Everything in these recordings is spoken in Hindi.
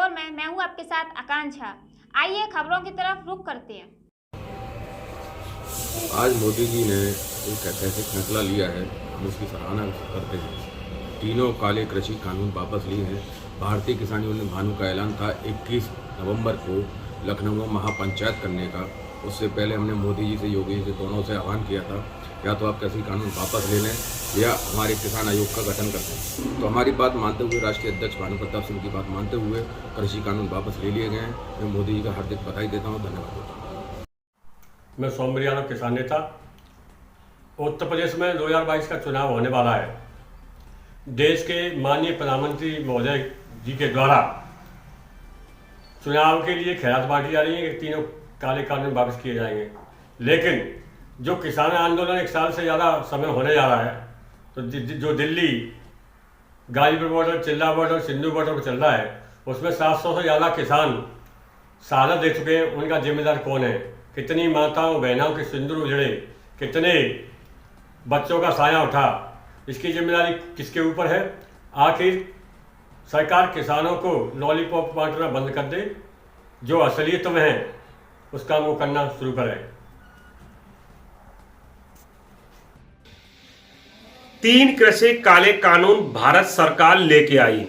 इंदौर में मैं हूं आपके साथ आकांक्षा। आइए खबरों की तरफ रुख करते हैं। आज मोदी जी ने एक ऐतिहासिक फैसला लिया है, हम उसकी सराहना करते हैं। तीनों काले कृषि कानून वापस लिए हैं। भारतीय किसान यूनियन भानु का ऐलान था 21 नवंबर को लखनऊ में महापंचायत करने का। उससे पहले हमने मोदी जी से, योगी जी से, दोनों से आह्वान किया था, या तो आप कृषि कानून वापस ले लें या हमारे किसान आयोग का गठन कर दें। तो हमारी बात मानते हुए, राष्ट्रीय अध्यक्ष भानु प्रताप सिंह की बात मानते हुए कृषि कानून वापस ले लिए गए हैं। मैं मोदी जी का हार्दिक बधाई देता हूँ, धन्यवाद देता हूँ। मैं सौम्य यादव, किसान नेता। उत्तर प्रदेश में 2022 का चुनाव होने वाला है। देश के माननीय प्रधानमंत्री महोदय जी के द्वारा चुनाव के लिए खैरात बांटी जा रही है कि तीनों काले कानून वापस किए जाएंगे। लेकिन जो किसान आंदोलन 1 साल से ज़्यादा समय होने जा रहा है, तो जो दिल्ली गाजीपुर बॉर्डर, चिल्ला बॉर्डर, सिंधु बॉर्डर पर चल रहा है, उसमें 700 से ज़्यादा किसान शहादत दे चुके हैं। उनका जिम्मेदार कौन है? कितनी माताओं बहनों के सिंदूर उजड़े, कितने बच्चों का साया उठा, इसकी जिम्मेदारी किसके ऊपर है? आखिर सरकार किसानों को लॉलीपॉप बांटना बंद कर दे, जो असलियत में है उसका वो करना शुरू करे। 3 कृषि काले कानून भारत सरकार लेके आई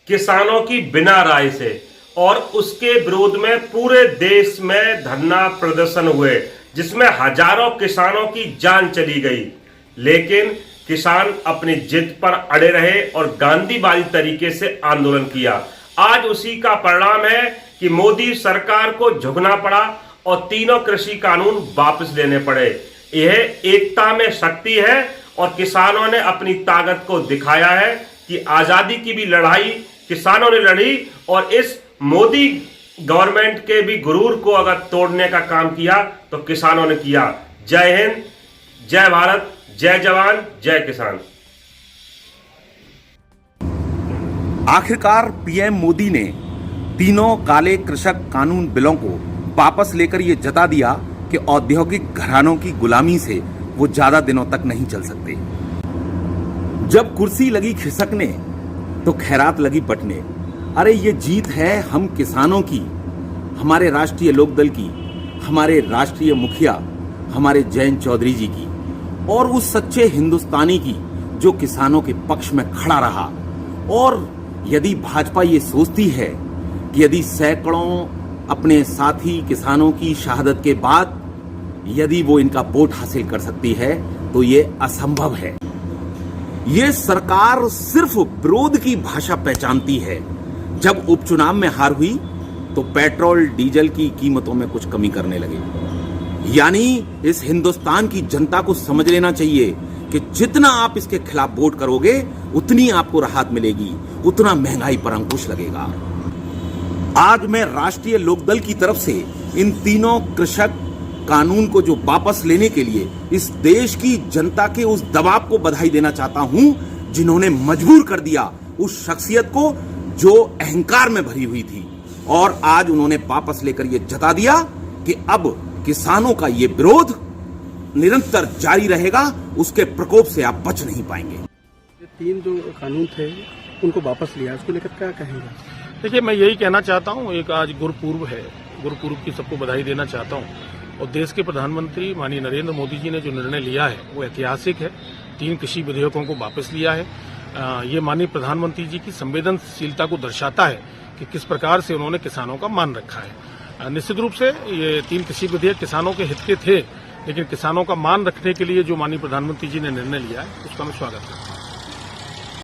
किसानों की बिना राय से, और उसके विरोध में पूरे देश में धरना प्रदर्शन हुए, जिसमें हजारों किसानों की जान चली गई। लेकिन किसान अपनी जिद पर अड़े रहे और गांधीवादी तरीके से आंदोलन किया। आज उसी का परिणाम है कि मोदी सरकार को झुकना पड़ा और तीनों कृषि कानून वापस लेने पड़े। यह एकता में शक्ति है और किसानों ने अपनी ताकत को दिखाया है कि आजादी की भी लड़ाई किसानों ने लड़ी, और इस मोदी गवर्नमेंट के भी गुरूर को अगर तोड़ने का काम किया तो किसानों ने किया। जय हिंद, जय भारत, जय जवान, जय किसान। आखिरकार पीएम मोदी ने तीनों काले कृषक कानून बिलों को वापस लेकर यह जता दिया कि औद्योगिक घरानों की गुलामी से वो ज्यादा दिनों तक नहीं चल सकते। जब कुर्सी लगी खिसकने तो खैरात लगी बटने। अरे ये जीत है हम किसानों की, हमारे राष्ट्रीय लोकदल की, हमारे राष्ट्रीय मुखिया हमारे जयंत चौधरी जी की, और उस सच्चे हिंदुस्तानी की जो किसानों के पक्ष में खड़ा रहा। और यदि भाजपा ये सोचती है कि यदि सैकड़ों अपने साथी किसानों की शहादत के बाद यदि वो इनका वोट हासिल कर सकती है, तो ये असंभव है। ये सरकार सिर्फ विरोध की भाषा पहचानती है। जब उपचुनाव में हार हुई तो पेट्रोल डीजल की कीमतों में कुछ कमी करने लगे। यानी इस हिंदुस्तान की जनता को समझ लेना चाहिए कि जितना आप इसके खिलाफ वोट करोगे उतनी आपको राहत मिलेगी, उतना महंगाई पर अंकुश लगेगा। आज मैं राष्ट्रीय लोकदल की तरफ से इन तीनों कृषक कानून को जो वापस लेने के लिए इस देश की जनता के उस दबाव को बधाई देना चाहता हूं, जिन्होंने मजबूर कर दिया उस शख्सियत को जो अहंकार में भरी हुई थी, और आज उन्होंने वापस लेकर यह जता दिया कि अब किसानों का ये विरोध निरंतर जारी रहेगा, उसके प्रकोप से आप बच नहीं पाएंगे। 3 जो कानून थे उनको वापस लिया, उसको लेकर क्या कहेंगे? देखिए, मैं यही कहना चाहता हूँ, एक आज गुरुपूर्व है, गुरुपूर्व की सबको बधाई देना चाहता हूँ। और देश के प्रधानमंत्री माननीय नरेंद्र मोदी जी ने जो निर्णय लिया है वो ऐतिहासिक है। 3 कृषि विधेयकों को वापस लिया है। ये माननीय प्रधानमंत्री जी की संवेदनशीलता को दर्शाता है कि किस प्रकार से उन्होंने किसानों का मान रखा है। निश्चित रूप से ये 3 कृषि विधेयक किसानों के हित के थे, लेकिन किसानों का मान रखने के लिए जो माननीय प्रधानमंत्री जी ने निर्णय लिया है उसका मैं स्वागत करता हूँ।